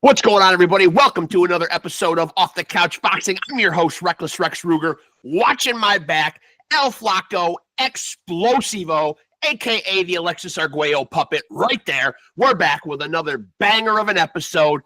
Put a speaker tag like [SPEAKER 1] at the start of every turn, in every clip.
[SPEAKER 1] What's going on, everybody? Welcome to another episode of Off the Couch Boxing. I'm your host, Reckless Rex Ruger. Watching my back, El Flaco Explosivo, a.k.a. the Alexis Arguello puppet, right there. We're back with another banger of an episode.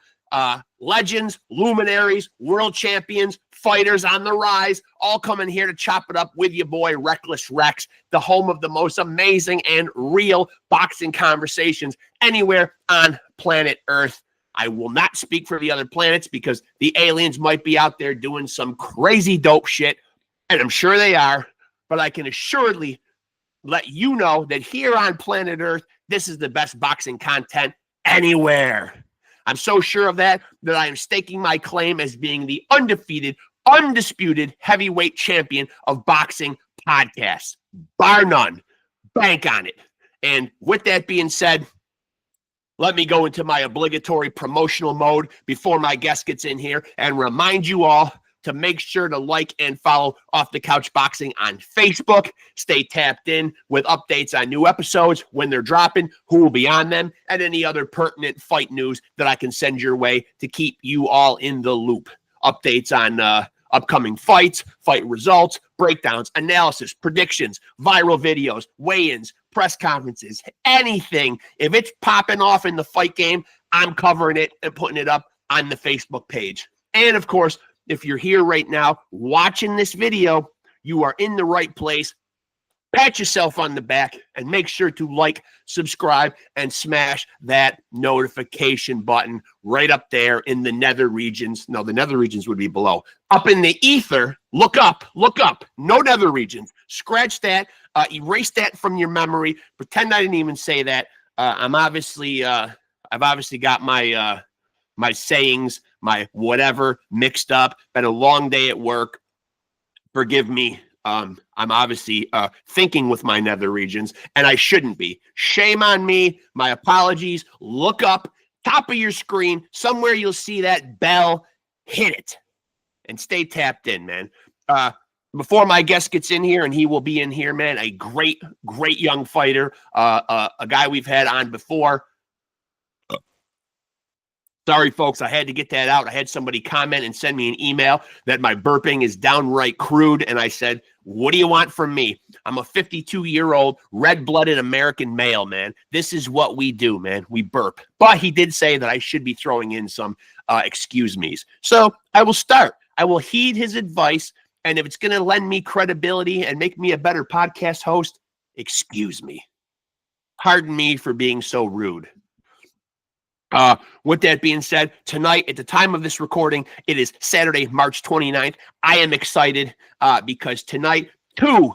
[SPEAKER 1] Legends, luminaries, world champions, fighters on the rise, all coming here to chop it up with your boy, Reckless Rex, the home of the most amazing and real boxing conversations anywhere on planet Earth. I will not speak for the other planets because the aliens might be out there doing some crazy dope shit, and I'm sure they are, but I can assuredly let you know that here on planet Earth, this is the best boxing content anywhere. I'm so sure of that I am staking my claim as being the undefeated, undisputed heavyweight champion of boxing podcasts. Bar none. Bank on it. And with that being said, let me go into my obligatory promotional mode before my guest gets in here and remind you all to make sure to like and follow Off the Couch Boxing on Facebook. Stay tapped in with updates on new episodes, when they're dropping, who will be on them, and any other pertinent fight news that I can send your way to keep you all in the loop. Updates on upcoming fights, fight results, breakdowns, analysis, predictions, viral videos, weigh-ins, press conferences, anything. If it's popping off in the fight game, I'm covering it and putting it up on the Facebook page. And of course, if you're here right now watching this video, you are in the right place. Pat yourself on the back and make sure to like, subscribe, and smash that notification button right up there in the nether regions. No, the nether regions would be below. Up in the ether, look up, no nether regions. Scratch that, erase that from your memory. Pretend I didn't even say that. I've obviously got my my sayings, my whatever mixed up. Been a long day at work. Forgive me. I'm obviously thinking with my nether regions, and I shouldn't be. Shame on me. My apologies. Look up, top of your screen, somewhere you'll see that bell. Hit it, and stay tapped in, man. Before my guest gets in here, and he will be in here, man, a great young fighter, a guy we've had on before. Sorry, folks, I had to get that out. I had somebody comment and send me an email that my burping is downright crude, and I said, what do you want from me? I'm a 52-year-old, red-blooded American male, man. This is what we do, man. We burp. But he did say that I should be throwing in some excuse me's. So I will start. I will heed his advice, and if it's going to lend me credibility and make me a better podcast host, excuse me. Pardon me for being so rude. With that being said, tonight, at the time of this recording, it is Saturday, March 29th. I am excited because tonight, two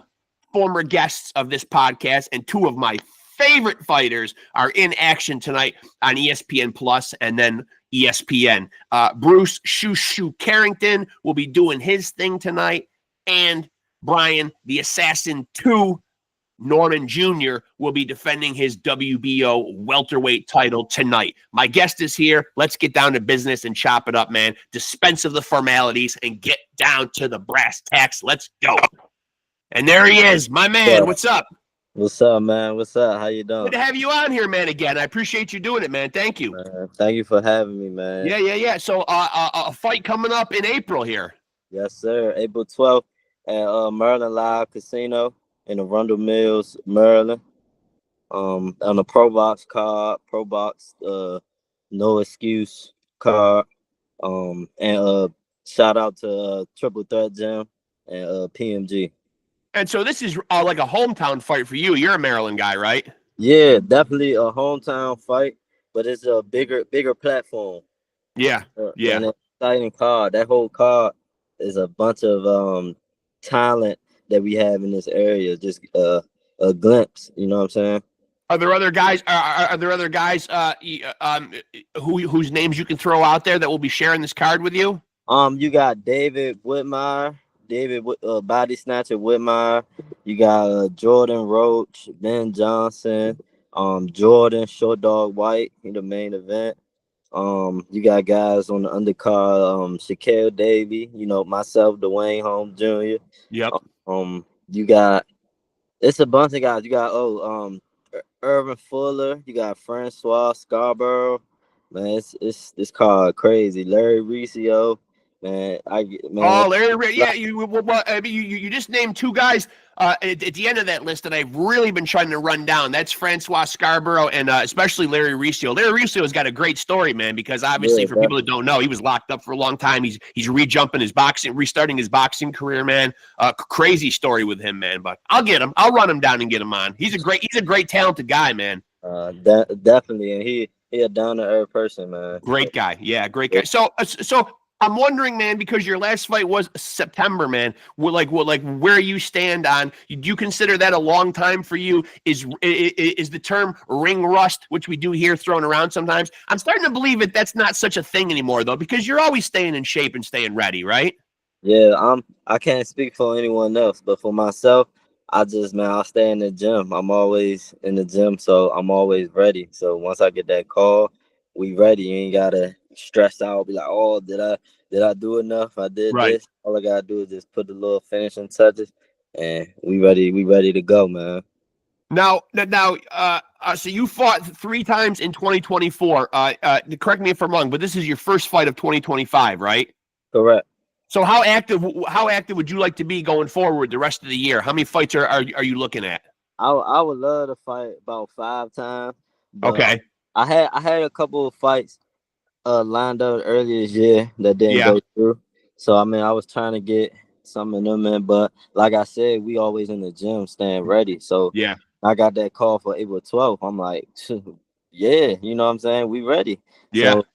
[SPEAKER 1] former guests of this podcast and two of my favorite fighters are in action tonight on ESPN Plus and then ESPN. Bruce Shoo Carrington will be doing his thing tonight, and Brian, the Assassin 2, Norman Jr. will be defending his WBO welterweight title tonight. My guest is here. Let's get down to business and chop it up, man. Dispense of the formalities and get down to the brass tacks. Let's go. And there he is, my man. What's up?
[SPEAKER 2] What's up, man? What's up? How you doing?
[SPEAKER 1] Good to have you on here, man, again. I appreciate you doing it, man. Thank you.
[SPEAKER 2] Thank you for having me, man.
[SPEAKER 1] Yeah. So a fight coming up in April here.
[SPEAKER 2] Yes, sir. April 12th at Maryland Live Casino in Arundel Mills, Maryland. On the Pro Box card, no excuse card. And shout out to Triple Threat Gym and PMG.
[SPEAKER 1] And so this is like a hometown fight for you. You're a Maryland guy, right?
[SPEAKER 2] Yeah, definitely a hometown fight, but it's a bigger platform.
[SPEAKER 1] Yeah.
[SPEAKER 2] And an exciting card. That whole card is a bunch of talent that we have in this area. Just a glimpse, you know what I'm saying?
[SPEAKER 1] Are there other guys? Are there other guys whose names you can throw out there that will be sharing this card with you?
[SPEAKER 2] You got David Whitmire, Body Snatcher Whitmire. You got Jordan Roach, Ben Johnson, Jordan Short Dog White in the main event. You got guys on the undercard, Shaquille Davy, myself, DWAYNE Holmes Jr.
[SPEAKER 1] Yep.
[SPEAKER 2] You got, it's a bunch of guys. You got Irvin Fuller, you got Francois Scarborough, Man, it's this card crazy. Larry Riccio, man. Man.
[SPEAKER 1] Oh, yeah, I mean, you just named two guys at the end of that list that I've really been trying to run down. That's Francois Scarborough and especially Larry Riccio. Larry Riccio has got a great story, man, because obviously
[SPEAKER 2] Yeah,
[SPEAKER 1] for people that don't know, he was locked up for a long time. He's restarting his boxing career, man. Crazy story with him, man. But I'll get him. I'll run him down and get him on. He's a great talented guy, man.
[SPEAKER 2] definitely, and he a down to earth person, man.
[SPEAKER 1] Great guy. Yeah, great guy. So I'm wondering, man, because your last fight was September, man. Where you stand on? Do you consider that a long time for you? Is the term ring rust, which we do hear thrown around sometimes? I'm starting to believe that's not such a thing anymore, though, because you're always staying in shape and staying ready, right?
[SPEAKER 2] Yeah, I can't speak for anyone else, but for myself, I stay in the gym. I'm always in the gym, so I'm always ready. So once I get that call, we ready. You ain't gotta stress out, be like, oh, did I do enough? I did
[SPEAKER 1] Right.
[SPEAKER 2] this. All I gotta do is just put the little finishing touches, and we ready to go, man.
[SPEAKER 1] Now, so you fought 3 times in 2024. Correct me if I'm wrong, but this is your first fight of 2025, right?
[SPEAKER 2] Correct.
[SPEAKER 1] So how active would you like to be going forward the rest of the year? How many fights are you looking at?
[SPEAKER 2] I would love to fight about 5 times, but
[SPEAKER 1] Okay.
[SPEAKER 2] I had a couple of fights lined up earlier this year that didn't
[SPEAKER 1] Yeah.
[SPEAKER 2] go through. So I mean, I was trying to get some of them in, but like I said, we always in the gym staying ready. So
[SPEAKER 1] Yeah.
[SPEAKER 2] I got that call for April 12th. I'm like, yeah, you know what I'm saying? We ready.
[SPEAKER 1] Yeah.
[SPEAKER 2] So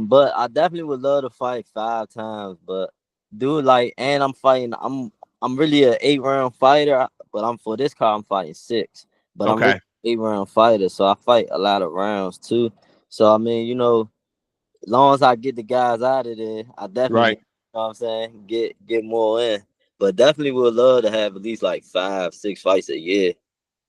[SPEAKER 2] but I definitely would love to fight 5 times, but dude, like, and I'm really an 8 round fighter, but I'm for this card I'm fighting 6, but I'm really
[SPEAKER 1] Okay.
[SPEAKER 2] an 8 round fighter, so I fight a lot of rounds too. So I mean, as long as I get the guys out of there, I definitely,
[SPEAKER 1] Right.
[SPEAKER 2] you know what I'm saying, get more in. But definitely would love to have at least like 5, 6 fights a year,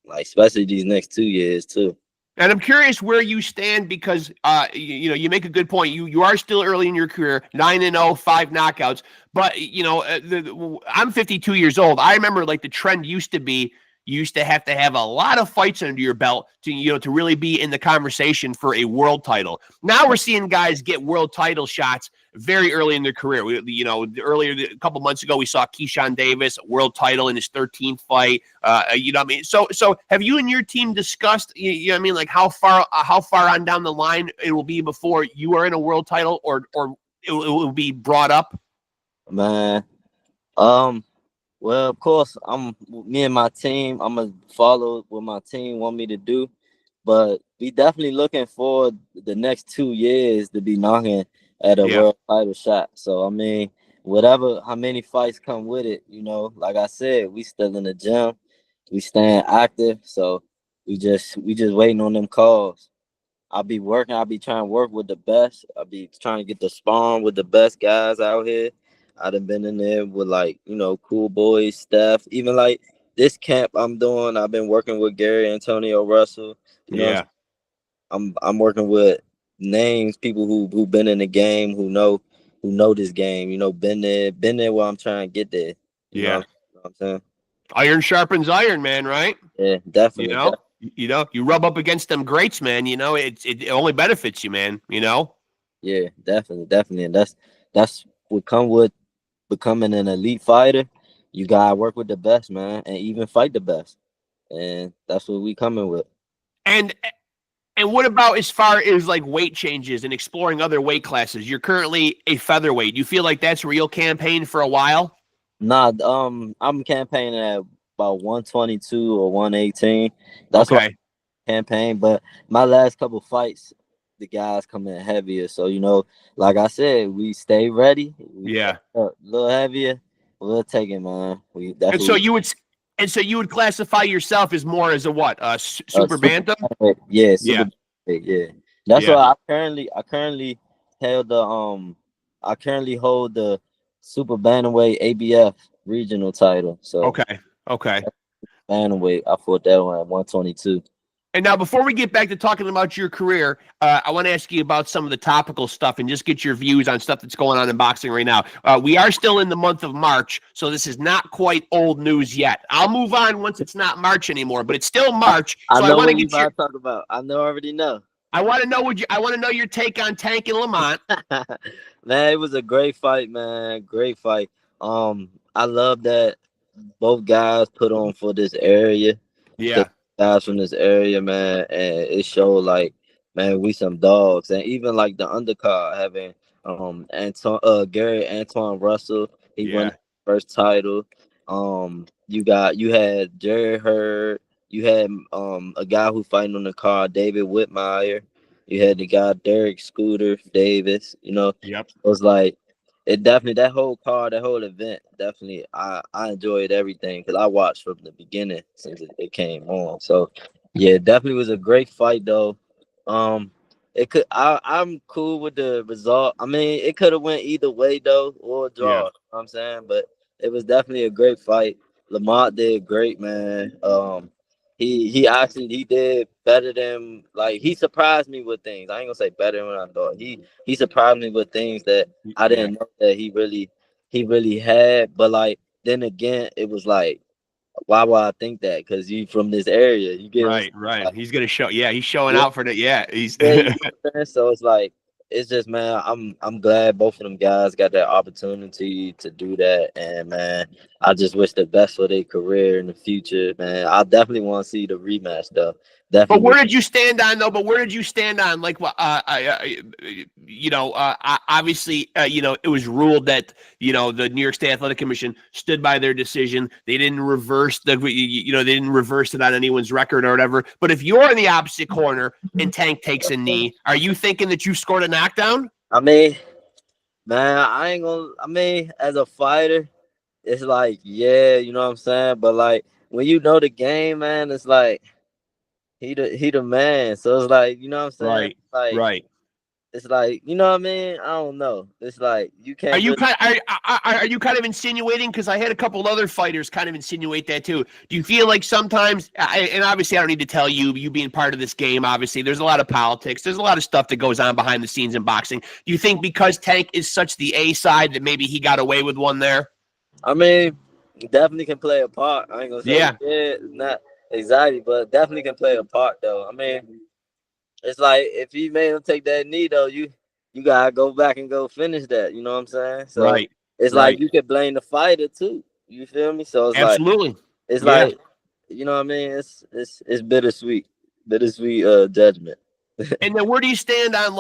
[SPEAKER 2] like especially these next 2 years too.
[SPEAKER 1] And I'm curious where you stand because you make a good point. You are still early in your career, 9-0, 5 knockouts. But I'm 52 years old. I remember like the trend used to be you used to have a lot of fights under your belt to really be in the conversation for a world title. Now we're seeing guys get world title shots very early in their career. Earlier a couple months ago we saw Keyshawn Davis world title in his 13th fight. You know what I mean? So have you and your team discussed, you know what I mean, like how far on down the line it will be before you are in a world title or it will be brought up?
[SPEAKER 2] Man, well, of course, me and my team. I'm gonna follow what my team want me to do, but we definitely looking for the next 2 years to be knocking at a
[SPEAKER 1] Yeah.
[SPEAKER 2] world title shot. So I mean, how many fights come with it, like I said, we still in the gym, we staying active. So we just waiting on them calls. I'll be working. I'll be trying to work with the best. I'll be trying to get the spawn with the best guys out here. I done been in there with cool boys, Steph. Even like this camp I'm doing, I've been working with Gary Antonio Russell. You know,
[SPEAKER 1] Yeah.
[SPEAKER 2] I'm working with names, people who been in the game, who know this game. Been there where I'm trying to get there. You know
[SPEAKER 1] Yeah.
[SPEAKER 2] what I'm saying?
[SPEAKER 1] Iron sharpens iron, man, right?
[SPEAKER 2] Yeah,
[SPEAKER 1] You
[SPEAKER 2] definitely,
[SPEAKER 1] know, you rub up against them greats, man. It only benefits you, man.
[SPEAKER 2] yeah, definitely, and that's what come with becoming an elite fighter. You gotta work with the best, man, and even fight the best, and that's what we coming with.
[SPEAKER 1] And and what about as far as like weight changes and exploring other weight classes? You're currently a featherweight. Do you feel like that's real campaign for a while?
[SPEAKER 2] Nah, I'm campaigning at about 122 or 118. That's what
[SPEAKER 1] Okay.
[SPEAKER 2] I campaign. But my last couple fights, the guys come in heavier. So like I said, we stay ready. We
[SPEAKER 1] Yeah.
[SPEAKER 2] a little heavier. We'll take it, man.
[SPEAKER 1] And so you would classify yourself as more as a what? Super
[SPEAKER 2] Super
[SPEAKER 1] bantam?
[SPEAKER 2] yeah,
[SPEAKER 1] Yeah.
[SPEAKER 2] super yeah. That's
[SPEAKER 1] Yeah.
[SPEAKER 2] why I currently held the I currently hold the super bantamweight ABF regional title. So
[SPEAKER 1] Okay. Okay.
[SPEAKER 2] bantamweight, I fought that one at 122.
[SPEAKER 1] And now, before we get back to talking about your career, I want to ask you about some of the topical stuff and just get your views on stuff that's going on in boxing right now. We are still in the month of March, so this is not quite old news yet. I'll move on once it's not March anymore, but it's still March.
[SPEAKER 2] I
[SPEAKER 1] So I
[SPEAKER 2] know
[SPEAKER 1] want to
[SPEAKER 2] what we
[SPEAKER 1] get your
[SPEAKER 2] about to talk about. I already know.
[SPEAKER 1] I want to know your take on Tank and Lamont.
[SPEAKER 2] Man, it was a great fight, man. Great fight. I love that both guys put on for this area.
[SPEAKER 1] Yeah.
[SPEAKER 2] Guys from this area, man, and it showed like, man, we some dogs. And even like the undercard having Gary Antoine Russell, he won
[SPEAKER 1] Yeah.
[SPEAKER 2] his first title. You had Jerry Hurd, you had a guy who fighting on the card, David Whitmire, you had the guy Derek Scooter Davis,
[SPEAKER 1] Yep.
[SPEAKER 2] it was like, it definitely, that whole card, that whole event, definitely, I enjoyed everything because I watched from the beginning since it came on. So yeah, it definitely was a great fight though. I'm cool with the result. I mean, it could have went either way though, or a draw.
[SPEAKER 1] Yeah.
[SPEAKER 2] You know what I'm saying? But it was definitely a great fight. Lamont did great, man. He did better than, like, he surprised me with things. I ain't gonna say better than what I thought. He surprised me with things that I
[SPEAKER 1] Yeah.
[SPEAKER 2] didn't know that he really had. But like, then again, it was like, why would I think that? Because you from this area, you get what I'm saying?
[SPEAKER 1] Right.
[SPEAKER 2] Like,
[SPEAKER 1] He's gonna show. Yeah, he's showing
[SPEAKER 2] yeah,
[SPEAKER 1] out for the. Yeah, he's.
[SPEAKER 2] yeah, you know what I'm saying? So it's like, it's just, man, I'm glad both of them guys got that opportunity to do that, and man, I just wish the best for their career in the future, man. I definitely want to see the rematch though.
[SPEAKER 1] But
[SPEAKER 2] Definitely.
[SPEAKER 1] where did you stand on though? But where did you stand on like what? Obviously, it was ruled that the New York State Athletic Commission stood by their decision. They didn't reverse they didn't reverse it on anyone's record or whatever. But if you're in the opposite corner and Tank takes a knee, are you thinking that you scored a knockdown?
[SPEAKER 2] I mean, man, I ain't gonna. I mean, as a fighter, it's like, yeah, you know what I'm saying. But like, when you know the game, man, it's like he the man. So it's like, you know what I'm saying.
[SPEAKER 1] Right.
[SPEAKER 2] It's like, you know what I mean. I don't know. It's like you
[SPEAKER 1] Are
[SPEAKER 2] can't
[SPEAKER 1] you
[SPEAKER 2] really.
[SPEAKER 1] kind are you kind of insinuating? Because I had a couple other fighters kind of insinuate that too. Do you feel like sometimes, and obviously I don't need to tell you, you being part of this game, obviously there's a lot of politics, there's a lot of stuff that goes on behind the scenes in boxing. Do you think because Tank is such the A side that maybe he got away with one there?
[SPEAKER 2] I mean, definitely can play a part. I ain't gonna say,
[SPEAKER 1] Yeah.
[SPEAKER 2] yeah, not exactly, but definitely can play a part though. I mean, it's like, if he made him take that knee though, you gotta go back and go finish that. You know what I'm saying? So
[SPEAKER 1] Right.
[SPEAKER 2] it's like,
[SPEAKER 1] Right.
[SPEAKER 2] you could blame the fighter too. You feel me? So
[SPEAKER 1] Absolutely.
[SPEAKER 2] it's
[SPEAKER 1] Yeah.
[SPEAKER 2] like, you know what I mean? It's bittersweet, judgment.
[SPEAKER 1] And then where do you stand on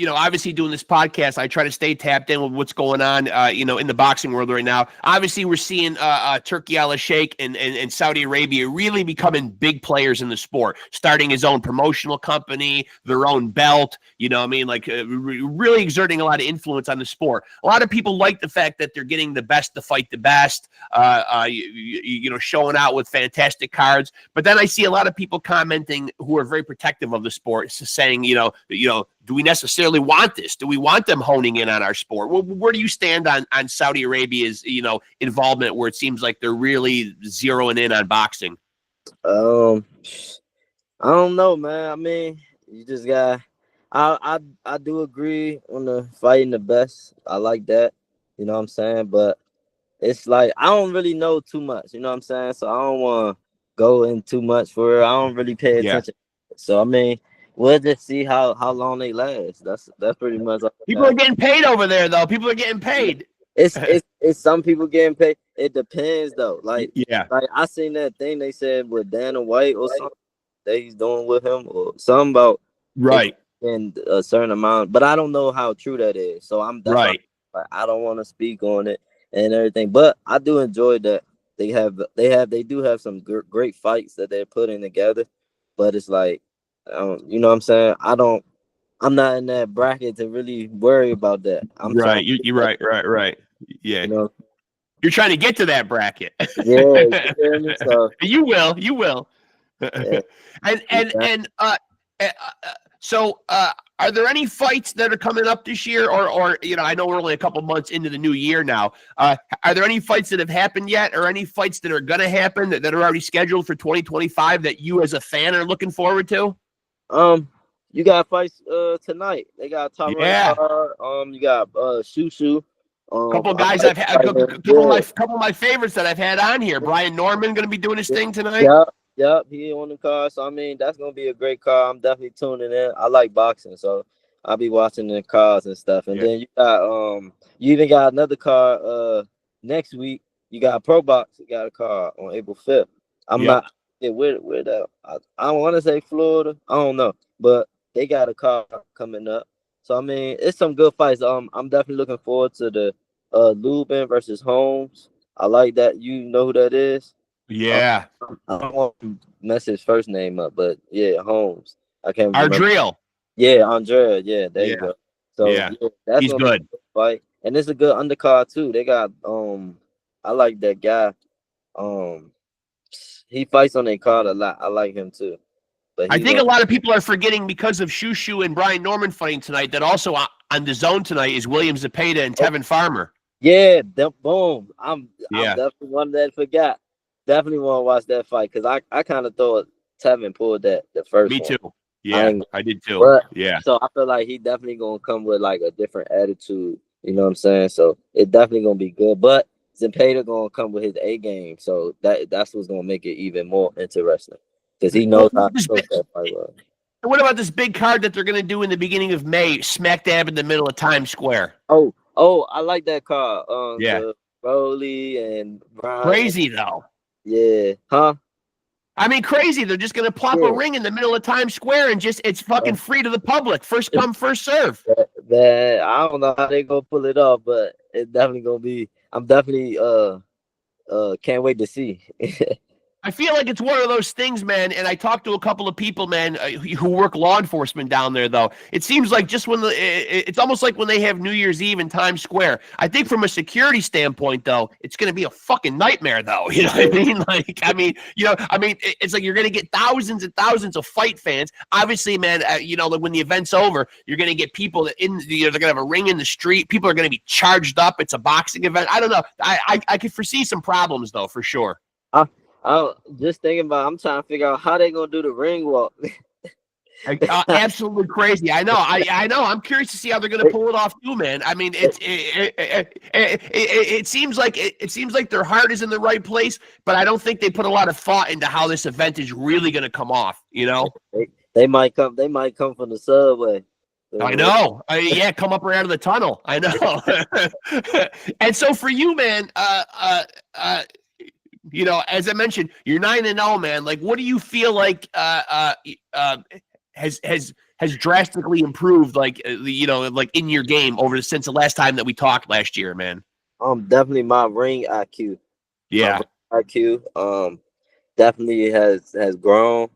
[SPEAKER 1] obviously doing this podcast, I try to stay tapped in with what's going on, in the boxing world right now. Obviously, we're seeing Turki Al-Sheikh and Saudi Arabia really becoming big players in the sport, starting his own promotional company, their own belt, really exerting a lot of influence on the sport. A lot of people like the fact that they're getting the best to fight the best, showing out with fantastic cards. But then I see a lot of people commenting who are very protective of the sport, saying, do we necessarily want this? Do we want them honing in on our sport? Where do you stand on Saudi Arabia's, involvement, where it seems like they're really zeroing in on boxing?
[SPEAKER 2] I don't know, man. I mean, you just got. I do agree on the fighting the best. I like that. You know what I'm saying? But it's like, I don't really know too much. You know what I'm saying? So I don't want to go in too much for it. I don't really pay
[SPEAKER 1] Yeah.
[SPEAKER 2] attention. So I mean, we'll just see how long they last. That's pretty much all
[SPEAKER 1] People are getting paid over there, though. People are getting paid.
[SPEAKER 2] It's some people getting paid. It depends though. Like
[SPEAKER 1] Yeah.
[SPEAKER 2] I seen that thing they said with Dana White or something that he's doing with him, or something about
[SPEAKER 1] Right.
[SPEAKER 2] in a certain amount, but I don't know how true that is. So that's
[SPEAKER 1] Right.
[SPEAKER 2] why I don't want to speak on it and everything. But I do enjoy that they do have some great fights that they're putting together. But it's like, you know what I'm saying? I'm not in that bracket to really worry about that. I'm
[SPEAKER 1] Right.
[SPEAKER 2] trying.
[SPEAKER 1] You're right. Right. Yeah.
[SPEAKER 2] You know.
[SPEAKER 1] You're trying to get to that bracket.
[SPEAKER 2] Yeah. You feel me? So
[SPEAKER 1] You will.
[SPEAKER 2] yeah.
[SPEAKER 1] So are there any fights that are coming up this year, or I know we're only a couple months into the new year now. Are there any fights that have happened yet, or any fights that are going to happen that are already scheduled for 2025 that you as a fan are looking forward to?
[SPEAKER 2] You got fights tonight. They got top
[SPEAKER 1] Yeah.
[SPEAKER 2] rank. You got Shushu.
[SPEAKER 1] Couple of guys I've had, couple of my favorites that I've had on here. Brian Norman going to be doing his thing tonight.
[SPEAKER 2] Yeah, Yep, he on the card. So I mean, that's gonna be a great card. I'm definitely tuning in. I like boxing, so I'll be watching the cards and stuff. And
[SPEAKER 1] Yeah.
[SPEAKER 2] then you even got another card next week. You got Pro Box. You got a card on April 5th. I'm
[SPEAKER 1] Yep.
[SPEAKER 2] not where that I want to say Florida. I don't know, but they got a card coming up. So I mean, it's some good fights. I'm definitely looking forward to the Lubin versus Holmes. I like that. You know who that is?
[SPEAKER 1] Yeah.
[SPEAKER 2] I don't want to mess his first name up, but yeah, Holmes. I can't remember.
[SPEAKER 1] Ardreal.
[SPEAKER 2] Yeah, Andrea. Yeah, there you
[SPEAKER 1] Yeah.
[SPEAKER 2] go. So
[SPEAKER 1] Yeah.
[SPEAKER 2] yeah, that's
[SPEAKER 1] He's
[SPEAKER 2] gonna be a
[SPEAKER 1] good.
[SPEAKER 2] good fight, and it's a good undercard too. They got I like that guy. Um, he fights on their card a lot. I like him too, but
[SPEAKER 1] I
[SPEAKER 2] he's
[SPEAKER 1] think
[SPEAKER 2] on.
[SPEAKER 1] a lot of people are forgetting because of Shushu and Brian Norman fighting tonight that also on the zone tonight is William Zepeda and
[SPEAKER 2] Oh,
[SPEAKER 1] Tevin Farmer.
[SPEAKER 2] yeah, boom. I'm
[SPEAKER 1] Yeah.
[SPEAKER 2] definitely one that forgot. Definitely want to watch that fight because I kind of thought Tevin pulled the first
[SPEAKER 1] Me
[SPEAKER 2] one.
[SPEAKER 1] too.
[SPEAKER 2] I
[SPEAKER 1] Yeah,
[SPEAKER 2] ain't
[SPEAKER 1] I did too.
[SPEAKER 2] But
[SPEAKER 1] Yeah.
[SPEAKER 2] so I feel like he definitely gonna come with like a different attitude. You know what I'm saying? So it definitely gonna be good. But Zepeda gonna come with his A game. So that's what's gonna make it even more interesting. Because he knows how to coach that fight well.
[SPEAKER 1] What about this big card that they're going to do in the beginning of May, smack dab in the middle of Times Square?
[SPEAKER 2] Oh, I like that car.
[SPEAKER 1] Yeah.
[SPEAKER 2] The Foley and Brian.
[SPEAKER 1] Crazy, though.
[SPEAKER 2] Yeah. Huh?
[SPEAKER 1] I mean, crazy. They're just going to plop a
[SPEAKER 2] Yeah.
[SPEAKER 1] ring in the middle of Times Square and it's fucking free to the public. First come, first serve.
[SPEAKER 2] That I don't know how they gonna pull it off, but it's definitely gonna be. I'm definitely can't wait to see.
[SPEAKER 1] I feel like it's one of those things, man. And I talked to a couple of people, man, who work law enforcement down there. Though it seems like just when it's almost like when they have New Year's Eve in Times Square. I think from a security standpoint, though, it's going to be a fucking nightmare. Though, you know what I mean? Like, it's like you're going to get thousands and thousands of fight fans. Obviously, man, like when the event's over, you're going to get people that they're going to have a ring in the street. People are going to be charged up. It's a boxing event. I don't know. I could foresee some problems though, for sure.
[SPEAKER 2] I just thinking about. I'm trying to figure out how they gonna do the ring walk.
[SPEAKER 1] Absolutely crazy. I know. I know. I'm curious to see how they're going to pull it off too, man. I mean, it seems like their heart is in the right place, but I don't think they put a lot of thought into how this event is really going to come off. You know,
[SPEAKER 2] They might come. They might come from the subway.
[SPEAKER 1] I know. Yeah, come up right out of the tunnel. I know. And so for you, man, as I mentioned, you're 9-0, man. Like, what do you feel like has drastically improved, like like in your game since the last time that we talked last year, man?
[SPEAKER 2] Definitely my ring IQ.
[SPEAKER 1] Yeah.
[SPEAKER 2] My ring IQ definitely has grown.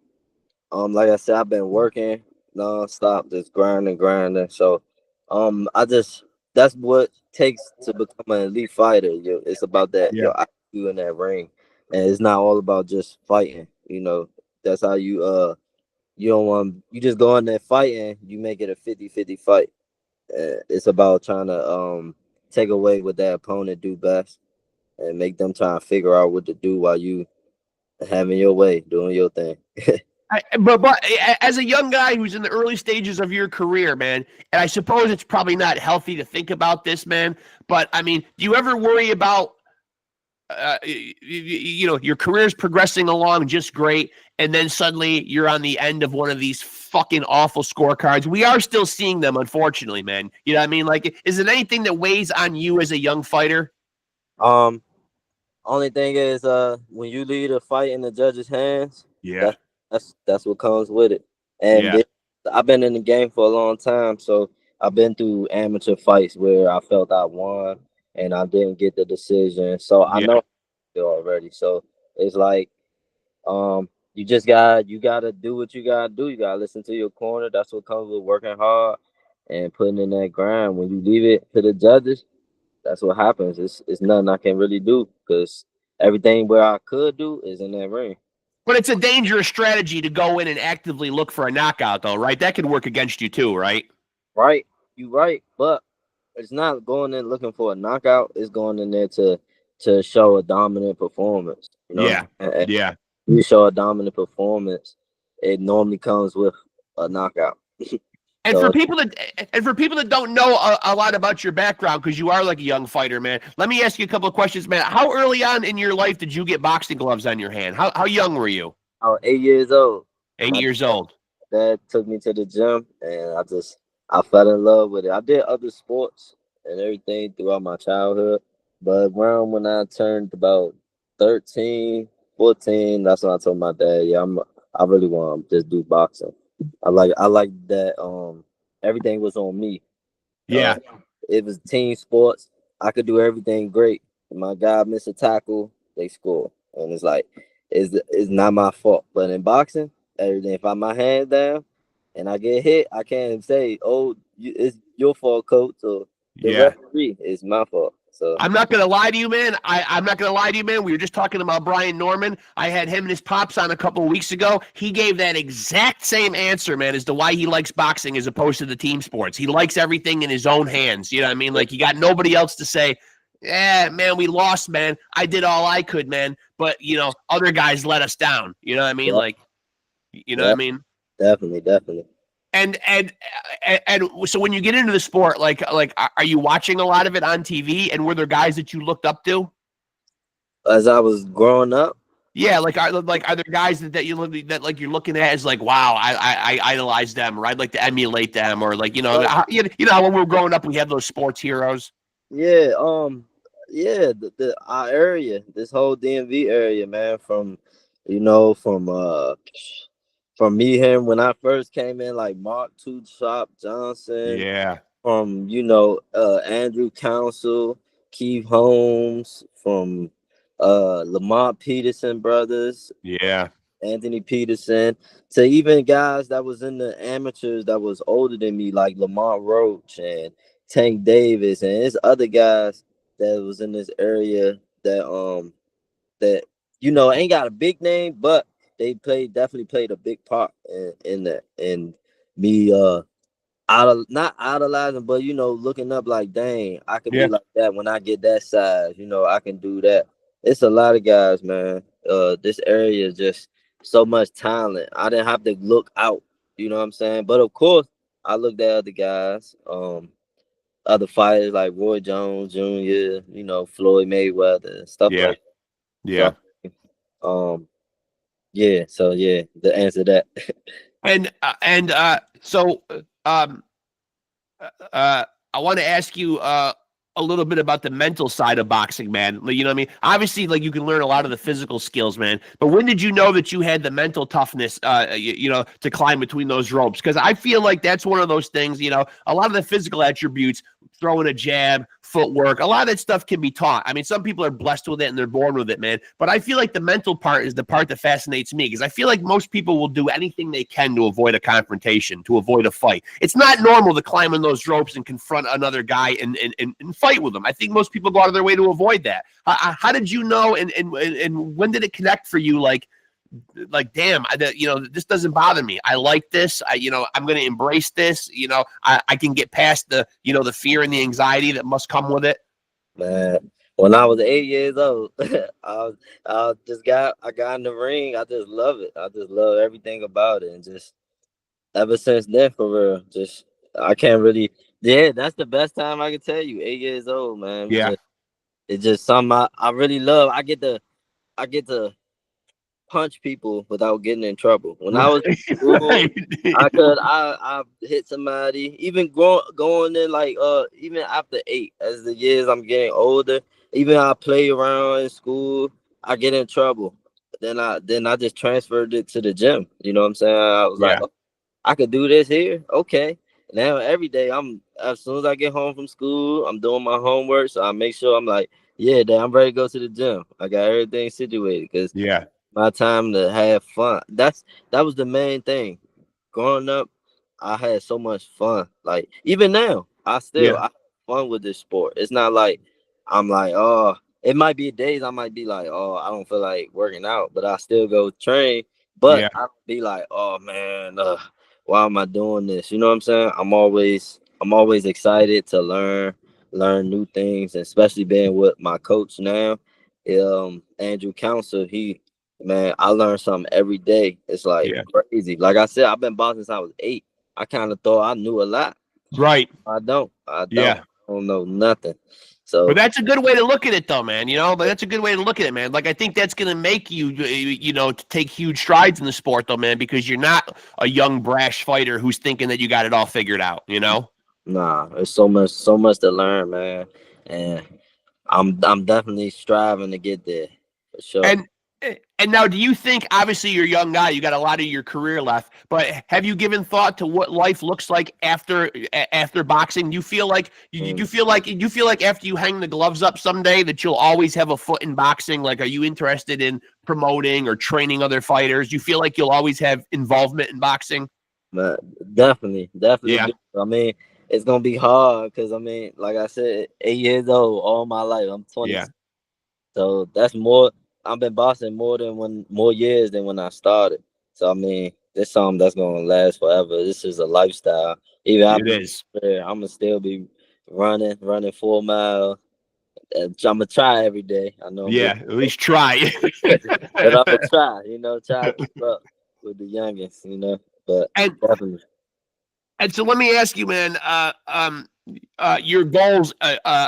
[SPEAKER 2] Like I said, I've been working nonstop, just grinding. So that's what takes to become an elite fighter. It's about that your IQ in that ring. And it's not all about just fighting. That's how you you just go in there fighting, you make it a 50-50 fight. It's about trying to take away what that opponent do best and make them try to figure out what to do while you having your way, doing your thing.
[SPEAKER 1] But as a young guy who's in the early stages of your career, man, and I suppose it's probably not healthy to think about this, man, but I mean, do you ever worry about your career's progressing along just great, and then suddenly you're on the end of one of these fucking awful scorecards? We are still seeing them, unfortunately, man. You know what I mean? Like, is it anything that weighs on you as a young fighter?
[SPEAKER 2] Only thing is, when you leave a fight in the judge's hands,
[SPEAKER 1] Yeah,
[SPEAKER 2] that's what comes with it. And I've been in the game for a long time, so I've been through amateur fights where I felt I won and I didn't get the decision. So I know already. So it's like, you just gotta do what you gotta do. You gotta listen to your corner. That's what comes with working hard and putting in that grind. When you leave it to the judges, that's what happens. It's nothing I can really do because everything where I could do is in that ring.
[SPEAKER 1] But it's a dangerous strategy to go in and actively look for a knockout, though, right? That could work against you too, right?
[SPEAKER 2] Right, you right, but it's not going in looking for a knockout. It's going in there to show a dominant performance.
[SPEAKER 1] Yeah.
[SPEAKER 2] You show a dominant performance, it normally comes with a knockout.
[SPEAKER 1] And for people that don't know a lot about your background, because you are like a young fighter, man, let me ask you a couple of questions, man. How early on in your life did you get boxing gloves on your hand? How young were you?
[SPEAKER 2] I was 8 years old.
[SPEAKER 1] 8 years old.
[SPEAKER 2] Dad took me to the gym, and I fell in love with it. I did other sports and everything throughout my childhood, but around when I turned about 13, 14, that's when I told my dad, yeah, I really want to just do boxing. I like that everything was on me.
[SPEAKER 1] Yeah.
[SPEAKER 2] Uh, it was team sports. I could do everything great. My guy missed a tackle, they score, and it's like it's not my fault. But in boxing, everything. If I my hand down and I get hit, I can't say, "Oh, it's your fault, coach," or the
[SPEAKER 1] Yeah.
[SPEAKER 2] referee. It's my fault. So
[SPEAKER 1] I'm not gonna lie to you, man. I'm not gonna lie to you, man. We were just talking about Brian Norman. I had him and his pops on a couple of weeks ago. He gave that exact same answer, man, as to why he likes boxing as opposed to the team sports. He likes everything in his own hands. You know what I mean? Like, you got nobody else to say, yeah, man, we lost, man. I did all I could, man. But, other guys let us down. You know what I mean?
[SPEAKER 2] yeah,
[SPEAKER 1] Like, you know what I
[SPEAKER 2] yeah,
[SPEAKER 1] mean?
[SPEAKER 2] definitely.
[SPEAKER 1] And so when you get into the sport, like, are you watching a lot of it on TV? And were there guys that you looked up to?
[SPEAKER 2] As I was growing up,
[SPEAKER 1] Yeah, are there guys that you look that like you're looking at as like, wow, I idolize them, or I'd like to emulate them, or like,
[SPEAKER 2] uh,
[SPEAKER 1] when we were growing up, we had those sports heroes.
[SPEAKER 2] yeah, the our area, this whole DMV area, man, from you know, from me him when I first came in, like Mark Two Shop Johnson,
[SPEAKER 1] Yeah,
[SPEAKER 2] from Andrew Council, Keith Holmes, from Lamont Peterson brothers,
[SPEAKER 1] yeah,
[SPEAKER 2] Anthony Peterson, to even guys that was in the amateurs that was older than me, like Lamont Roach and Tank Davis, and there's other guys that was in this area that ain't got a big name, but they definitely played a big part in that, and me not idolizing, but looking up like, dang, I could be
[SPEAKER 1] yeah,
[SPEAKER 2] like that when I get that size. I can do that. It's a lot of guys, man. This area is just so much talent. I didn't have to look out. You know what I'm saying? But of course, I looked at other guys, other fighters like Roy Jones Jr., Floyd Mayweather, and stuff
[SPEAKER 1] yeah,
[SPEAKER 2] like that.
[SPEAKER 1] yeah.
[SPEAKER 2] Um, yeah. So yeah, the answer to that.
[SPEAKER 1] So um I want to ask you a little bit about the mental side of boxing, man. You know what I mean? Obviously, like, you can learn a lot of the physical skills, man. But when did you know that you had the mental toughness, to climb between those ropes? Because I feel like that's one of those things. A lot of the physical attributes, throwing a jab, footwork, a lot of that stuff can be taught. I mean, some people are blessed with it and they're born with it, man. But I feel like the mental part is the part that fascinates me, because I feel like most people will do anything they can to avoid a confrontation, to avoid a fight. It's not normal to climb on those ropes and confront another guy and fight with them. I think most people go out of their way to avoid that. How did you know, and when did it connect for you? Like, damn, this doesn't bother me. I like this. I'm going to embrace this. I can get past the fear and the anxiety that must come with it.
[SPEAKER 2] Man, when I was 8 years old, I got in the ring. I just love it. I just love everything about it, and just ever since then, for real, just I can't really. Yeah, that's the best time I can tell you. 8 years old, man.
[SPEAKER 1] Yeah.
[SPEAKER 2] It's just something I really love. I get to punch people without getting in trouble. When I was in
[SPEAKER 1] Right.
[SPEAKER 2] school,
[SPEAKER 1] Right.
[SPEAKER 2] I hit somebody. Even going in, like even after 8, as the years I'm getting older, even I play around in school, I get in trouble. Then I just transferred it to the gym. You know what I'm saying? I was like,
[SPEAKER 1] Yeah.
[SPEAKER 2] oh, I could do this here. Okay. Now every day, as soon as I get home from school, I'm doing my homework, so I make sure I'm like, yeah, then I'm ready to go to the gym. I got everything situated because
[SPEAKER 1] Yeah.
[SPEAKER 2] my time to have fun. That was the main thing. Growing up, I had so much fun. Like even now, I
[SPEAKER 1] Yeah.
[SPEAKER 2] have fun with this sport. It's not like I'm like, oh, it might be days I might be like, oh, I don't feel like working out, but I still go train. But
[SPEAKER 1] Yeah.
[SPEAKER 2] I don't be like, oh man, why am I doing this? You know what I'm saying? I'm always excited to learn new things, and especially being with my coach now, Andrew Council. Man, I learn something every day. It's like
[SPEAKER 1] Yeah.
[SPEAKER 2] crazy. Like I said, I've been boxing since I was 8. I kind of thought I knew a lot.
[SPEAKER 1] Right.
[SPEAKER 2] I don't. I don't.
[SPEAKER 1] Yeah.
[SPEAKER 2] I don't know nothing. So
[SPEAKER 1] But that's a good way to look at it, though, man. But that's a good way to look at it, man. Like, I think that's going to make you, to take huge strides in the sport, though, man, because you're not a young, brash fighter who's thinking that you got it all figured out,
[SPEAKER 2] nah, there's so much to learn, man, and I'm definitely striving to get there for sure.
[SPEAKER 1] And now, do you think, obviously you're a young guy, you got a lot of your career left, but have you given thought to what life looks like after boxing? You feel like you feel like after you hang the gloves up someday that you'll always have a foot in boxing? Like, are you interested in promoting or training other fighters? You feel like you'll always have involvement in boxing?
[SPEAKER 2] But definitely.
[SPEAKER 1] Yeah.
[SPEAKER 2] I mean, it's gonna be hard because I mean, like I said, 8 years old all my life. I'm 20,
[SPEAKER 1] Yeah.
[SPEAKER 2] so that's more. I've been boxing more years than when I started. So I mean, this something that's gonna last forever. This is a lifestyle. Even
[SPEAKER 1] It
[SPEAKER 2] after
[SPEAKER 1] is.
[SPEAKER 2] I'm gonna still be running 4 miles. I'm gonna try every day. I know I'm
[SPEAKER 1] Yeah,
[SPEAKER 2] getting,
[SPEAKER 1] at least try.
[SPEAKER 2] but I'm gonna try. Try to keep up with the youngest. But
[SPEAKER 1] and
[SPEAKER 2] definitely.
[SPEAKER 1] And so let me ask you, man, your goals,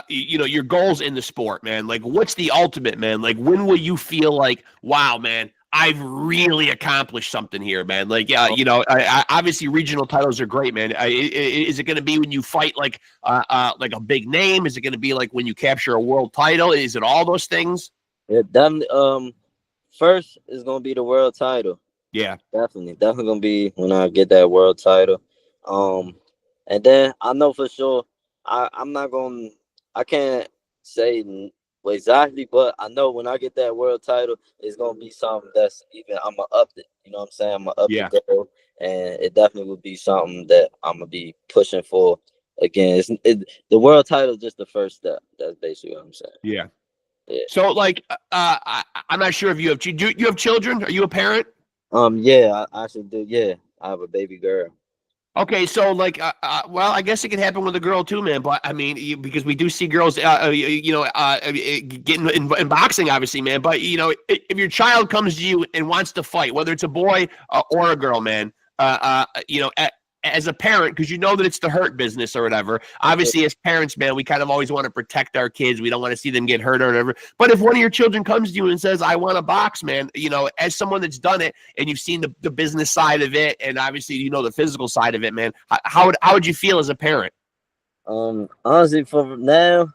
[SPEAKER 1] your goals in the sport, man. Like, what's the ultimate, man? Like, when will you feel like, wow, man, I've really accomplished something here, man? Like, obviously regional titles are great, man. Is it going to be when you fight like a big name? Is it going to be like when you capture a world title? Is it all those things?
[SPEAKER 2] Yeah, definitely. First is gonna be the world title.
[SPEAKER 1] Yeah.
[SPEAKER 2] Definitely gonna be when I get that world title. And then I know for sure I'm not gonna. I can't say exactly, but I know when I get that world title, it's gonna be something that's even. I'm gonna up it. You know what I'm saying? I'm gonna up
[SPEAKER 1] Yeah.
[SPEAKER 2] the goal, and it definitely would be something that I'm gonna be pushing for. Again, the world title is just the first step. That's basically what I'm saying.
[SPEAKER 1] Yeah.
[SPEAKER 2] Yeah.
[SPEAKER 1] So, like, I'm not sure if you have. Do you have children? Are you a parent?
[SPEAKER 2] Yeah, I should do. Yeah, I have a baby girl.
[SPEAKER 1] Okay, so like, well, I guess it could happen with a girl too, man. But I mean, because we do see girls, getting in boxing, obviously, man. But if your child comes to you and wants to fight, whether it's a boy or a girl, man, as a parent, because you know that it's the hurt business or whatever. Obviously, as parents, man, we kind of always want to protect our kids. We don't want to see them get hurt or whatever. But if one of your children comes to you and says, "I want to box," man, as someone that's done it and you've seen the business side of it, and obviously the physical side of it, man, how would you feel as a parent?
[SPEAKER 2] Honestly, for now,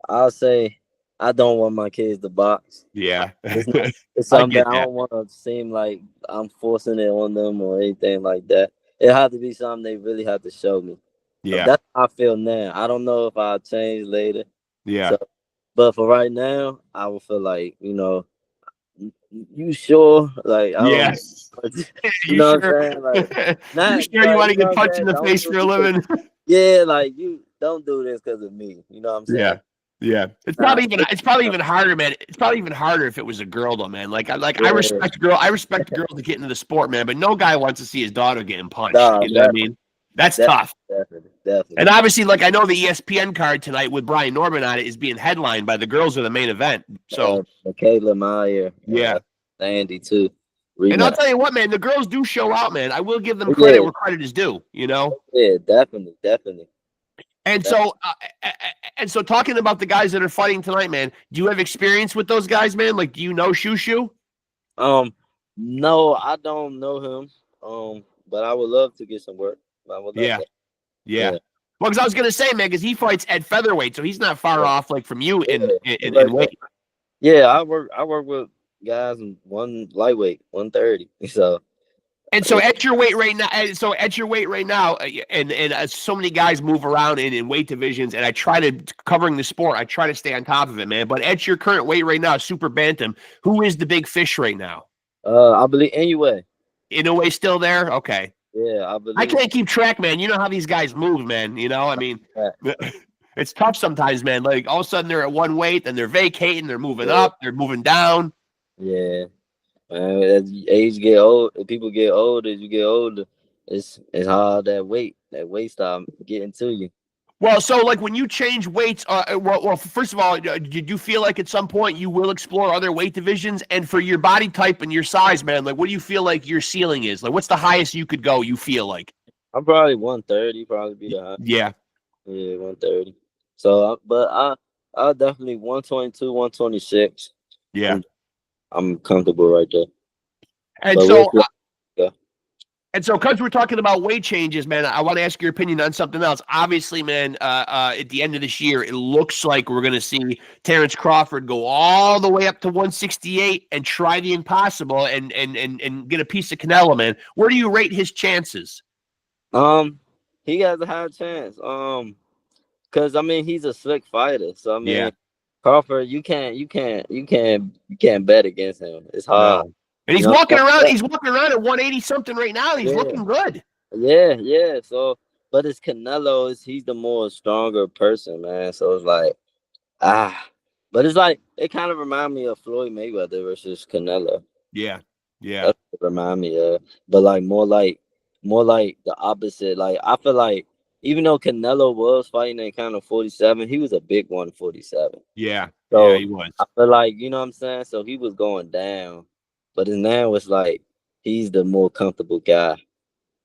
[SPEAKER 2] I'll say I don't want my kids to box.
[SPEAKER 1] Yeah,
[SPEAKER 2] It's
[SPEAKER 1] I
[SPEAKER 2] something
[SPEAKER 1] get
[SPEAKER 2] that I
[SPEAKER 1] that.
[SPEAKER 2] don't want to seem like I'm forcing it on them or anything like that. It has to be something they really have to show me. So
[SPEAKER 1] Yeah,
[SPEAKER 2] that's how I feel now. I don't know if I'll change later.
[SPEAKER 1] yeah,
[SPEAKER 2] So, but for right now, I would feel like you sure? Like I
[SPEAKER 1] yeah.
[SPEAKER 2] don't, you
[SPEAKER 1] You
[SPEAKER 2] know what
[SPEAKER 1] sure?
[SPEAKER 2] I'm saying? Like
[SPEAKER 1] You
[SPEAKER 2] not
[SPEAKER 1] sure you
[SPEAKER 2] like
[SPEAKER 1] want to
[SPEAKER 2] you know
[SPEAKER 1] get
[SPEAKER 2] what I'm
[SPEAKER 1] punched in
[SPEAKER 2] saying?
[SPEAKER 1] the
[SPEAKER 2] Don't
[SPEAKER 1] face
[SPEAKER 2] do
[SPEAKER 1] for
[SPEAKER 2] it
[SPEAKER 1] a
[SPEAKER 2] because
[SPEAKER 1] living?
[SPEAKER 2] yeah, like you don't do this because of me. You know what I'm saying?
[SPEAKER 1] Yeah. Yeah. It's
[SPEAKER 2] Nah,
[SPEAKER 1] probably even harder, man. It's probably even harder if it was a girl though, man. I
[SPEAKER 2] yeah,
[SPEAKER 1] respect girls to get into the sport, man, but no guy wants to see his daughter getting punched.
[SPEAKER 2] nah,
[SPEAKER 1] You know what I mean? That's
[SPEAKER 2] that
[SPEAKER 1] tough.
[SPEAKER 2] definitely.
[SPEAKER 1] And obviously, like I know the ESPN card tonight with Brian Norman on it is being headlined by the girls of the main event. So
[SPEAKER 2] Michaela Meyer and
[SPEAKER 1] yeah.
[SPEAKER 2] Sandy too.
[SPEAKER 1] And I'll
[SPEAKER 2] Rematch.
[SPEAKER 1] tell you what, man, the girls do show out, man. I will give them credit
[SPEAKER 2] Yeah,
[SPEAKER 1] where credit is due.
[SPEAKER 2] yeah, definitely.
[SPEAKER 1] And so, talking about the guys that are fighting tonight, man, do you have experience with those guys, man? Like, do you know Shushu?
[SPEAKER 2] No, I don't know him. But I would love to get some work. I would love
[SPEAKER 1] Yeah,
[SPEAKER 2] that.
[SPEAKER 1] yeah.
[SPEAKER 2] Yeah,
[SPEAKER 1] Well, because I was gonna say, man, because he fights at featherweight, so he's not far
[SPEAKER 2] yeah,
[SPEAKER 1] off, like from you in
[SPEAKER 2] yeah.
[SPEAKER 1] in,
[SPEAKER 2] Like
[SPEAKER 1] in
[SPEAKER 2] that.
[SPEAKER 1] weight.
[SPEAKER 2] Yeah, I work with guys in one lightweight, 130. So
[SPEAKER 1] And so
[SPEAKER 2] yeah,
[SPEAKER 1] at your weight right now, and so many guys move around in weight divisions, and I try to covering the sport. I try to stay on top of it, man. But at your current weight right now, super bantam, who is the big fish right now?
[SPEAKER 2] I believe anyway.
[SPEAKER 1] In a way, still there. Okay.
[SPEAKER 2] Yeah, I
[SPEAKER 1] I
[SPEAKER 2] believe.
[SPEAKER 1] can't keep track, man. You know how these guys move, man. I mean,
[SPEAKER 2] That.
[SPEAKER 1] it's tough sometimes, man. Like all of a sudden they're at one weight, then they're vacating, they're moving
[SPEAKER 2] Yeah,
[SPEAKER 1] up, they're moving down.
[SPEAKER 2] yeah. As age get old, people get older. As you get older, it's hard that weight stop getting to you.
[SPEAKER 1] Well, so like when you change weights, first of all, did you feel like at some point you will explore other weight divisions? And for your body type and your size, man, like what do you feel like your ceiling is? Like what's the highest you could go? You feel like?
[SPEAKER 2] I'm probably 130. Probably be the high.
[SPEAKER 1] Yeah,
[SPEAKER 2] Yeah, 130. So, but Definitely 122, 126.
[SPEAKER 1] Yeah.
[SPEAKER 2] I'm comfortable right there.
[SPEAKER 1] And
[SPEAKER 2] But
[SPEAKER 1] so,
[SPEAKER 2] yeah.
[SPEAKER 1] because we're talking about weight changes, man, I want to ask your opinion on something else. Obviously, man, at the end of this year, it looks like we're going to see Terrence Crawford go all the way up to 168 and try the impossible and get a piece of Canelo, man. Where do you rate his chances?
[SPEAKER 2] He has a high chance. Cause I mean he's a slick fighter. So I
[SPEAKER 1] Yeah.
[SPEAKER 2] mean Crawford, you can't bet against him. It's hard.
[SPEAKER 1] No. And
[SPEAKER 2] You know what I'm saying?
[SPEAKER 1] he's walking around at 180 something right now, and he's
[SPEAKER 2] Yeah,
[SPEAKER 1] looking good.
[SPEAKER 2] yeah. So, but it's Canelo. He's the more stronger person, man. So it's like ah, but it's like it kind of remind me of Floyd Mayweather versus Canelo.
[SPEAKER 1] Yeah. Yeah.
[SPEAKER 2] That's what it remind me of. But like more like the opposite. Like I feel like even though Canelo was fighting at kind of 47, he was a big 147.
[SPEAKER 1] Yeah. Yeah,
[SPEAKER 2] So
[SPEAKER 1] he was.
[SPEAKER 2] I feel like, you know what I'm saying? So he was going down. But now it's like he's the more comfortable guy.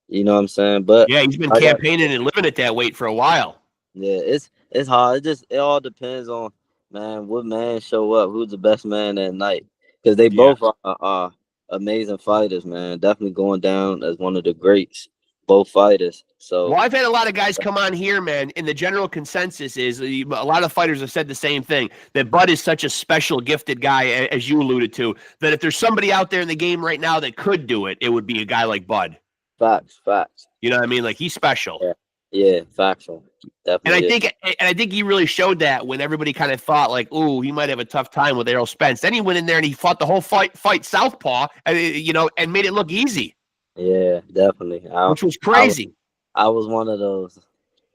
[SPEAKER 2] You know what I'm saying? But
[SPEAKER 1] Yeah, he's been
[SPEAKER 2] I got
[SPEAKER 1] campaigning and living at that weight for a while.
[SPEAKER 2] yeah, it's hard. It all depends on man, what man show up, who's the best man that night. Because they
[SPEAKER 1] Yeah.
[SPEAKER 2] both are amazing fighters, man. Definitely going down as one of the greats, both fighters. So
[SPEAKER 1] Well, I've had a lot of guys come on here, man, and the general consensus is a lot of fighters have said the same thing, that Bud is such a special, gifted guy, as you alluded to, that if there's somebody out there in the game right now that could do it, it would be a guy like Bud.
[SPEAKER 2] facts.
[SPEAKER 1] You know what I mean? Like, he's special.
[SPEAKER 2] Yeah, factual.
[SPEAKER 1] And
[SPEAKER 2] Definitely is.
[SPEAKER 1] I think he really showed that when everybody kind of thought like, ooh, he might have a tough time with Errol Spence. Then he went in there and he fought the whole fight southpaw, and made it look easy,
[SPEAKER 2] Yeah, definitely.
[SPEAKER 1] which was
[SPEAKER 2] I was
[SPEAKER 1] crazy.
[SPEAKER 2] I was one of those.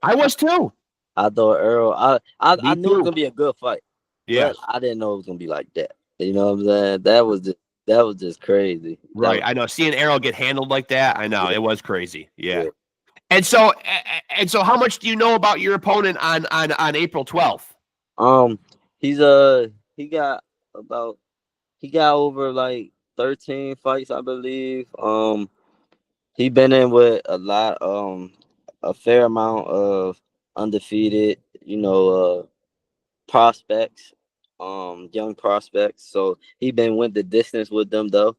[SPEAKER 1] I was too.
[SPEAKER 2] I thought Earl. I
[SPEAKER 1] Me
[SPEAKER 2] knew it was
[SPEAKER 1] too.
[SPEAKER 2] gonna be a good fight,
[SPEAKER 1] Yeah.
[SPEAKER 2] but I didn't know it was gonna be like that. You know what I'm saying? That was just crazy.
[SPEAKER 1] Right. I know. Seeing Errol get handled like that, I know
[SPEAKER 2] Yeah,
[SPEAKER 1] it was crazy. Yeah.
[SPEAKER 2] yeah.
[SPEAKER 1] And so how much do you know about your opponent on April 12th?
[SPEAKER 2] Um, he's he got about he got over like 13 fights, I believe. He been in with a fair amount of undefeated, prospects, young prospects. So he been went the distance with them though.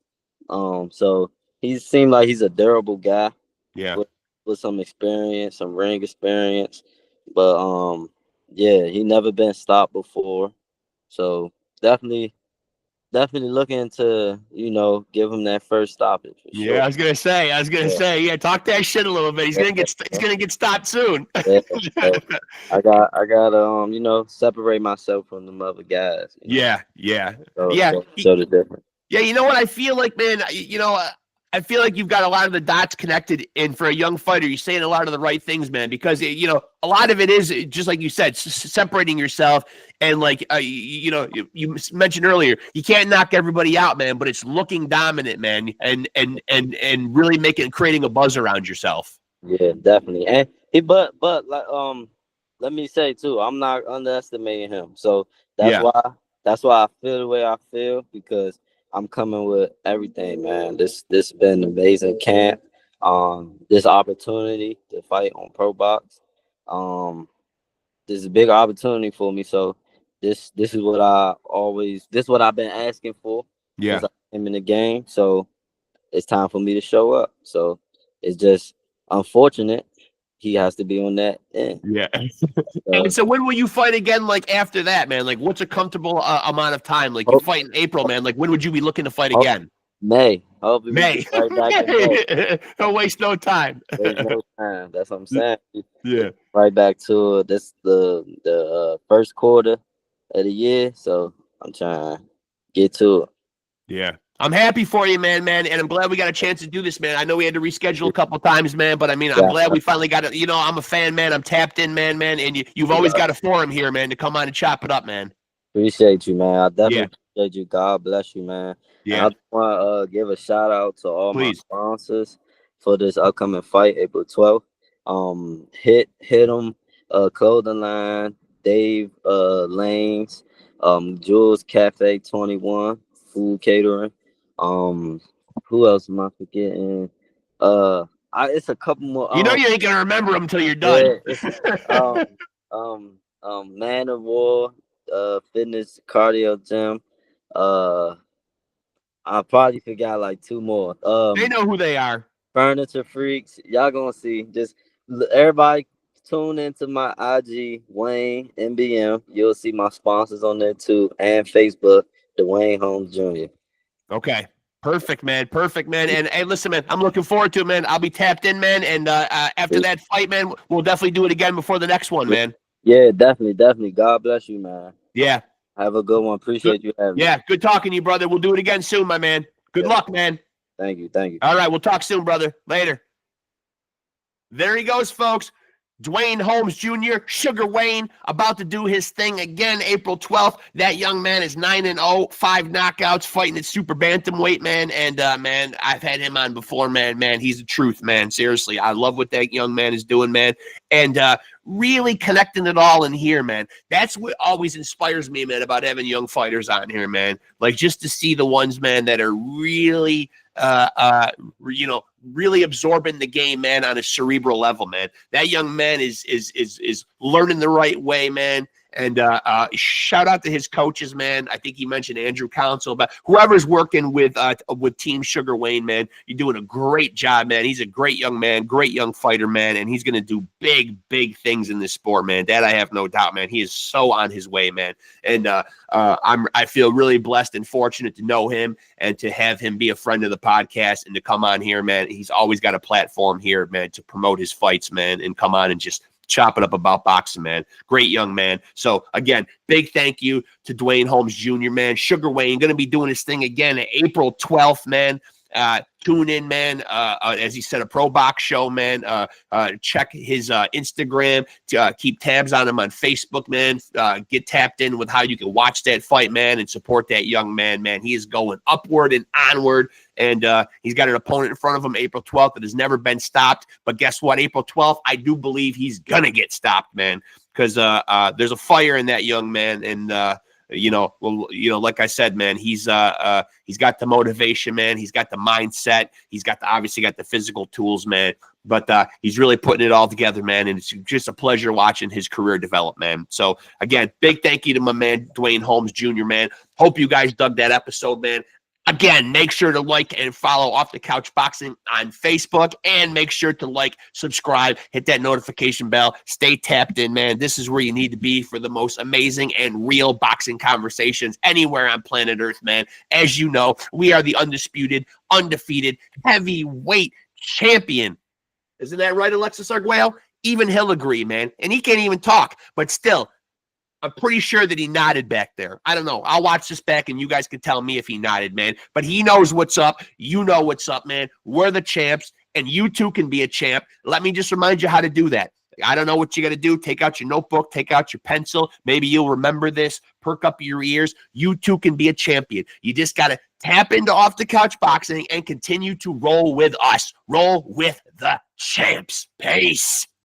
[SPEAKER 2] So he seemed like he's a durable guy
[SPEAKER 1] Yeah.
[SPEAKER 2] with, with some experience, some ring experience. But yeah, he never been stopped before. So definitely looking to, give him that first stoppage for
[SPEAKER 1] Yeah,
[SPEAKER 2] sure.
[SPEAKER 1] I was gonna
[SPEAKER 2] Yeah,
[SPEAKER 1] say, yeah, talk that shit a little bit. He's gonna get stopped soon.
[SPEAKER 2] yeah. So I got separate myself from the other guys,
[SPEAKER 1] Yeah, yeah,
[SPEAKER 2] So
[SPEAKER 1] yeah.
[SPEAKER 2] show the difference.
[SPEAKER 1] Yeah, you know what I feel like, man. I feel like you've got a lot of the dots connected. And for a young fighter, you're saying a lot of the right things, man. Because a lot of it is just like you said, separating yourself. And like you mentioned earlier, you can't knock everybody out, man. But it's looking dominant, man, and really creating a buzz around yourself.
[SPEAKER 2] Yeah, definitely. And but like let me say too, I'm not underestimating him. So that's
[SPEAKER 1] Yeah,
[SPEAKER 2] why that's why I feel the way I feel because I'm coming with everything, man. This been amazing camp. This opportunity to fight on Pro Box. This is a big opportunity for me. So this is what I've been asking for
[SPEAKER 1] yeah,
[SPEAKER 2] since I came in the game. So it's time for me to show up. So it's just unfortunate he has to be on that end.
[SPEAKER 1] yeah. And
[SPEAKER 2] So
[SPEAKER 1] so when will you fight again? Like after that, man? Like what's a comfortable amount of time? Like you
[SPEAKER 2] hope,
[SPEAKER 1] fight in April, man. Like when would you be looking to fight
[SPEAKER 2] hope
[SPEAKER 1] again?
[SPEAKER 2] May. Hopefully we
[SPEAKER 1] May.
[SPEAKER 2] get right back in May.
[SPEAKER 1] Don't waste no time.
[SPEAKER 2] There's no time. That's what I'm saying.
[SPEAKER 1] Yeah.
[SPEAKER 2] Right back to this the first quarter of the year. So I'm trying to get to
[SPEAKER 1] Yeah. I'm happy for you, man, and I'm glad we got a chance to do this, man. I know we had to reschedule a couple times, man, but I mean, I'm
[SPEAKER 2] it.
[SPEAKER 1] glad we finally got it. I'm a fan, man. I'm tapped in, man, and you've always got a forum here, man, to come on and chop it up, man.
[SPEAKER 2] Appreciate you, man. I
[SPEAKER 1] Yeah.
[SPEAKER 2] definitely appreciate you. God bless you, man. And
[SPEAKER 1] Yeah.
[SPEAKER 2] I want to give a shout out to all my
[SPEAKER 1] Please.
[SPEAKER 2] sponsors for this upcoming fight, April 12th. Hit them, clothing line, Dave Lanes, Jules Cafe 21, food catering. Who else am I forgetting? It's a couple more.
[SPEAKER 1] You ain't gonna remember them until you're done.
[SPEAKER 2] Yeah, it's um Man of War, fitness cardio gym. I probably forgot like 2 more.
[SPEAKER 1] They know who they are.
[SPEAKER 2] Furniture Freaks. Y'all gonna see. Just everybody tune into my IG, Wayne NBM. You'll see my sponsors on there too, and Facebook, DWAYNE HOLMES Jr.
[SPEAKER 1] Okay. Perfect, man. Perfect, man. And hey, listen, man, I'm looking forward to it, man. I'll be tapped in, man. And after that fight, man, we'll definitely do it again before the next one, man.
[SPEAKER 2] Yeah, definitely. God bless you, man.
[SPEAKER 1] Yeah.
[SPEAKER 2] Have a good one. Appreciate you having me.
[SPEAKER 1] Yeah, good talking to you, brother. We'll do it again soon, my man. Good luck, man.
[SPEAKER 2] Thank you.
[SPEAKER 1] All right, we'll talk soon, brother. Later. There he goes, folks. DWAYNE HOLMES Jr., Sugar Wayne, about to do his thing again April 12th. That young man is 9-0, 5 knockouts, fighting at super bantamweight, man. And, man, I've had him on before, man. Man, he's the truth, man. Seriously, I love what that young man is doing, man. And really connecting it all in here, man. That's what always inspires me, man, about having young fighters on here, man. Like, just to see the ones, man, that are really really absorbing the game, man, on a cerebral level, man. That young man is learning the right way, man. And shout out to his coaches, man. I think he mentioned Andrew Council, but whoever's working with Team Sugar Wayne, man, you're doing a great job, man. He's a great young man, great young fighter, man, and he's gonna do big things in this sport, man. That I have no doubt, man. He is so on his way, man. And I feel really blessed and fortunate to know him and to have him be a friend of the podcast and to come on here, man. He's always got a platform here, man, to promote his fights, man, and come on and just chop it up about boxing, man. Great young man. So again, big thank you to DWAYNE HOLMES Jr., man. Sugar Wayne going to be doing his thing again at April 12th, man. Tune in, man. As he said, a pro box show, man. Check his Instagram. Keep tabs on him on Facebook, man. Get tapped in with how you can watch that fight, man, and support that young man, man. He is going upward and onward, and he's got an opponent in front of him April 12th that has never been stopped. But guess what? April 12th, I do believe he's going to get stopped, man, because there's a fire in that young man, and like I said, man, he's got the motivation, man. He's got the mindset. He's got obviously got the physical tools, man. But he's really putting it all together, man. And it's just a pleasure watching his career develop, man. So again, big thank you to my man, DWAYNE HOLMES Jr., man. Hope you guys dug that episode, man. Again, make sure to like and follow Off the Couch Boxing on Facebook, and make sure to like, subscribe, hit that notification bell, stay tapped in, man. This is where you need to be for the most amazing and real boxing conversations anywhere on planet Earth, man. As you know, we are the undisputed, undefeated heavyweight champion. Isn't that right, Alexis Arguello? Even he'll agree, man. And he can't even talk, but still, I'm pretty sure that he nodded back there. I don't know. I'll watch this back and you guys can tell me if he nodded, man. But he knows what's up. You know what's up, man. We're the champs, and you too can be a champ. Let me just remind you how to do that. I don't know what you got to do. Take out your notebook. Take out your pencil. Maybe you'll remember this. Perk up your ears. You too can be a champion. You just got to tap into Off the Couch Boxing and continue to roll with us. Roll with the champs. Peace.